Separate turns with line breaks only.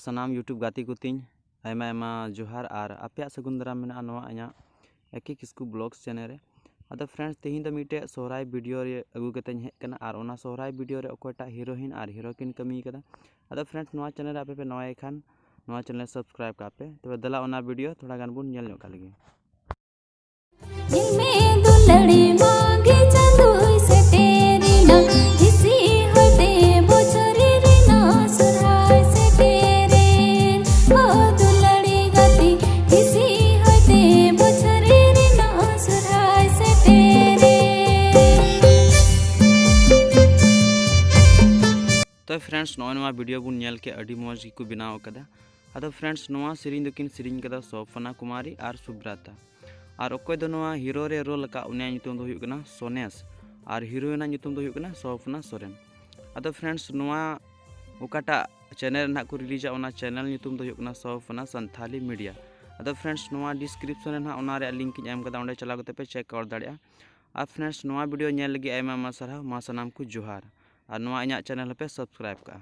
सनाम YouTube गाती को तीन आयमा आयमा जोहार और आपे सगुन दाराम मेना नवा इᱧᱟᱹᱜ एकी किस्कू ब्लॉग्स चैनल रे अदो फ्रेंड्स तेहिं ᱫᱚ ᱢᱤᱫᱴᱮᱡ ᱥᱚᱦᱨᱟᱭ ᱵᱷᱤᱰᱤᱭᱳ ᱨᱮ ᱟᱹᱜᱩ ᱠᱟᱛᱮᱧ ᱦᱮᱡ ᱠᱟᱱᱟ ᱟᱨ ᱚᱱᱟ ᱥᱚᱦᱨᱟᱭ ᱵᱷᱤᱰᱤᱭᱳ ᱨᱮ ᱚᱠᱚᱭᱴᱟᱜ ᱦᱤᱨᱳᱭᱤᱱ ᱟᱨ ᱦᱤᱨᱳ ᱠᱤᱱ ᱠᱟᱹᱢᱤ ᱠᱟᱫᱟ अदो फ्रेंड्स नवा चैनल रे आपे नवाय खान नवा चैनल सब्सक्राइब कापे तबे दला ओना वीडियो थोड़ा गान बुन नेल ᱧᱚᱜ ᱠᱟᱞᱮ तो फ्रेंड्स नवा वीडियो बुन नेल के अडी मौज की को बनाव कदा अदो फ्रेंड्स नवा सिरिंग दकिन सिरिंग कदा स्वप्ना कुमारी और सुब्रता और अकोय दो नवा हीरो रे रोल का उनिया नितुम दो हुयुग कना सोनेस और हीरोइना नितुम दो हुयुग कना स्वप्ना सोरेन अदो फ्रेंड्स नवा ओकाटा चैनल ना को रिलीजा ओना चैनल नितुम दो हुयुग कना स्वप्ना संथाली मीडिया अदो फ्रेंड्स नवा डिस्क्रिप्शन रे ना ओना रे लिंक एम कदा ओंडे चला गते पे चेक कर दाड़िया और फ्रेंड्स नवा वीडियो नेल लगी आयमा मा सराव मा सनाम को जोहार और नवा इᱧᱟᱹᱜ चैनल पे सब्सक्राइब का।